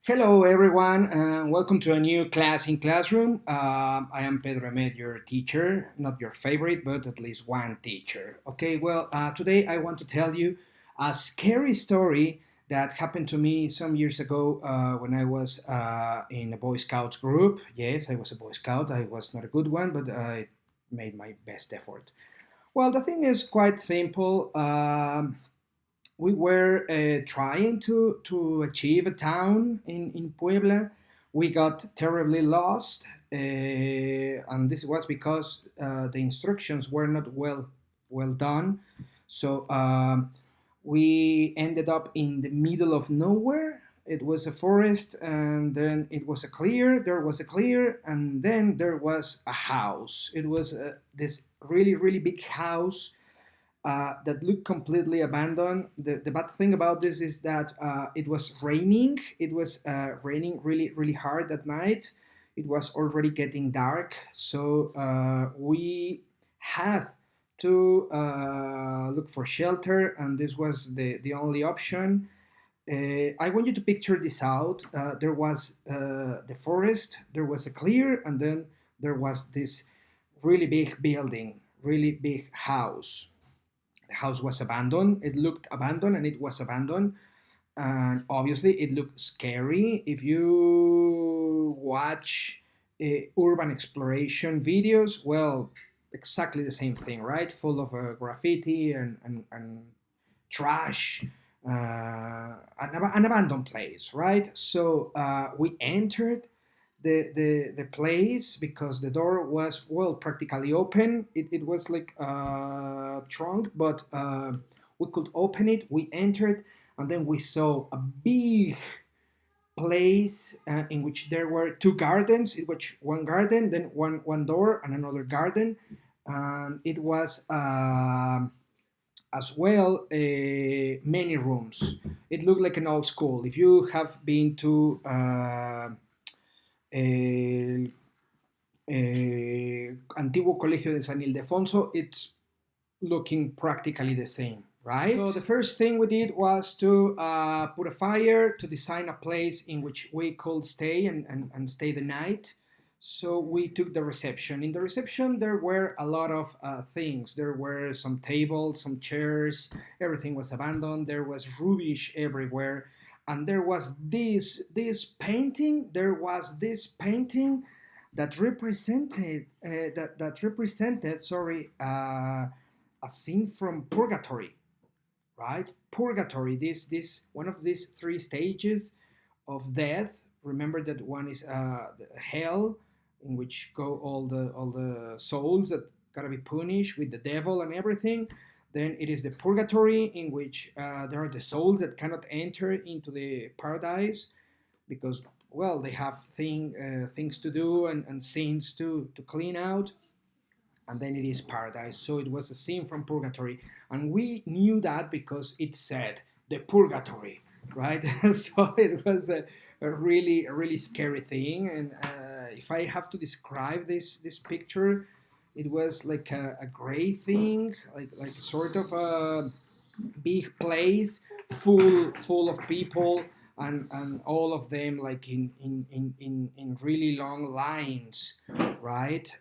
Hello, everyone, and welcome to a new class in Classroom. I am Pedro Emeth, your teacher, not your favorite, but at least one teacher. Okay, well, today I want to tell you a scary story that happened to me some years ago when I was in a Boy Scouts group. Yes, I was a Boy Scout. I was not a good one, but I made my best effort. Well, the thing is quite simple. We were trying to achieve a town in Puebla. We got terribly lost, and this was because the instructions were not well done. So we ended up in the middle of nowhere. It was a forest, and then it was a clear. There was a clear, and then there was a house. It was this really big house that looked completely abandoned. The bad thing about this is that it was raining. It was raining really hard at night. It was already getting dark, so we had to look for shelter, and this was the only option. I want you to picture this out. There was the forest, there was a clear, and then there was this really big building, really big house. The house was abandoned. It looked abandoned and it was abandoned. And obviously, it looked scary. If you watch urban exploration videos, well, exactly the same thing, right? Full of graffiti and trash, an abandoned place, right? So we entered the place because the door was well practically open. It was like trunk, but we could open it. We entered, and then we saw a big place in which there were two gardens. In which one garden, then one door, and another garden, and it was. As well, many rooms. It looked like an old school. If you have been to el antiguo colegio de San Ildefonso, it's looking practically the same, right? So the first thing we did was to put a fire to design a place in which we could stay and stay the night. So we took the reception. In the reception, there were a lot of things. There were some tables, some chairs. Everything was abandoned. There was rubbish everywhere, and there was this painting. There was this painting that represented sorry, a scene from purgatory, right? Purgatory, this one of these three stages of death. Remember that one is hell, in which go all the souls that gotta be punished with the devil and everything. Then it is the purgatory, in which there are the souls that cannot enter into the paradise because, well, they have things to do and sins to clean out, and then it is paradise. So it was a scene from purgatory, and we knew that because it said the purgatory, right? So it was a really scary thing. And if I have to describe this picture, it was like a gray thing, like sort of a big place full of people, and all of them like in really long lines, right?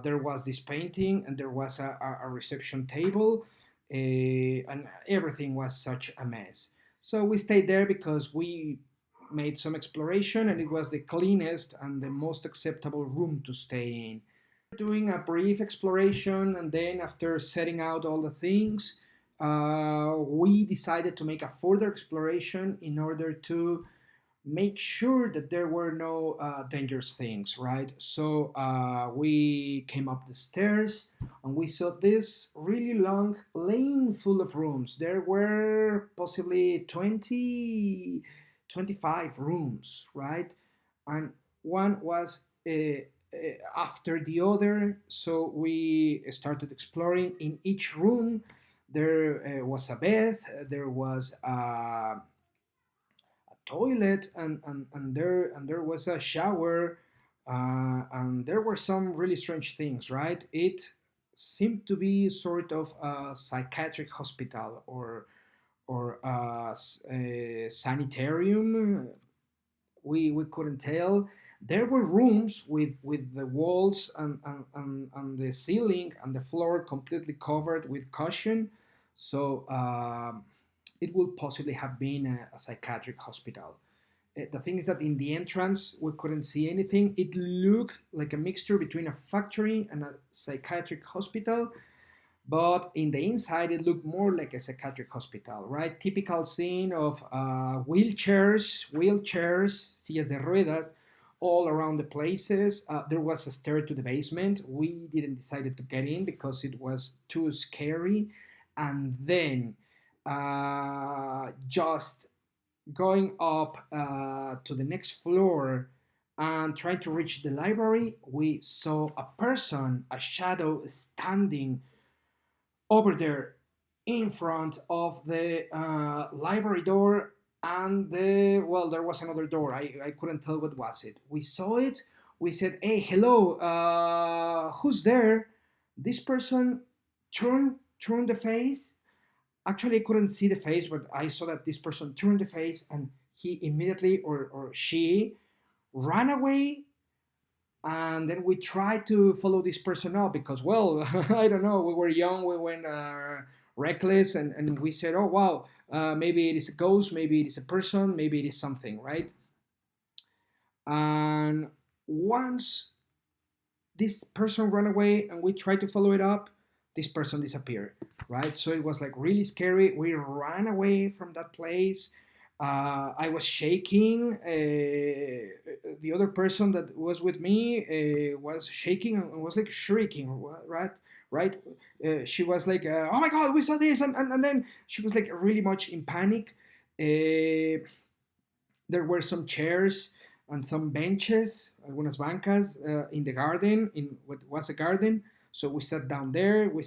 There was this painting, and there was a reception table, and everything was such a mess. So we stayed there because we made some exploration, and it was the cleanest and the most acceptable room to stay in. Doing a brief exploration, and then after setting out all the things, we decided to make a further exploration in order to make sure that there were no dangerous things, right? So we came up the stairs, and we saw this really long lane full of rooms. There were possibly 20, 25 rooms, right? And one was after the other. So we started exploring. In each room, there was a bed, there was a toilet, and there was a shower, and there were some really strange things, right? It seemed to be sort of a psychiatric hospital, or a sanitarium. we couldn't tell. There were rooms with the walls and the ceiling and the floor completely covered with cushion. So it would possibly have been a psychiatric hospital. The thing is that in the entrance we couldn't see anything. It looked like a mixture between a factory and a psychiatric hospital, but in the inside it looked more like a psychiatric hospital, right? Typical scene of wheelchairs, sillas de ruedas, all around the places. There was a stair to the basement. We didn't decide to get in because it was too scary. And then just going up to the next floor and trying to reach the library, we saw a person, a shadow, standing over there in front of the library door. And there was another door. I couldn't tell what was it. We saw it. We said, hey, hello, who's there? This person turned the face. Actually, I couldn't see the face, but I saw that this person turned the face, and he immediately, or she, ran away. And then we tried to follow this person up because, well, I don't know, we were young, we went reckless, and we said, oh wow, maybe it is a ghost, maybe it is a person, maybe it is something, right? And once this person ran away and we tried to follow it up, this person disappeared, right? So it was like really scary. We ran away from that place. I was shaking. The other person that was with me was shaking and was like shrieking, right? Right? She was like, "Oh my God, we saw this!" And then she was like really much in panic. There were some chairs and some benches, algunas bancas, in the garden, in what was a garden. So we sat down there. We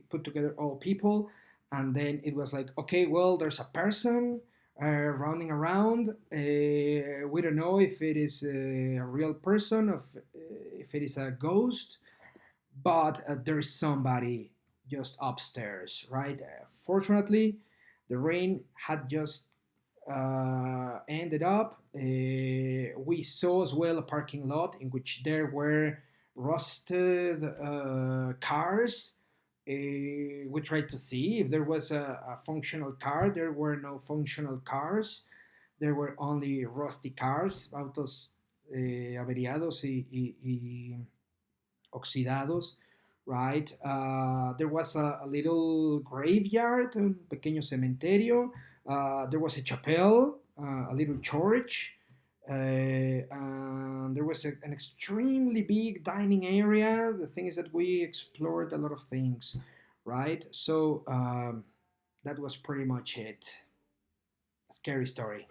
put together all people, and then it was like, okay, well, there's a person running around. We don't know if it is a real person, if it is a ghost, but there is somebody just upstairs, right? Fortunately, the rain had just ended up. We saw as well a parking lot in which there were rusted cars. We tried to see if there was a functional car. There were no functional cars. There were only rusty cars, autos averiados y oxidados, right? There was a little graveyard, un pequeño cementerio. There was a chapel, a little church. And there was an extremely big dining area. The thing is that we explored a lot of things, right? So that was pretty much it. A scary story.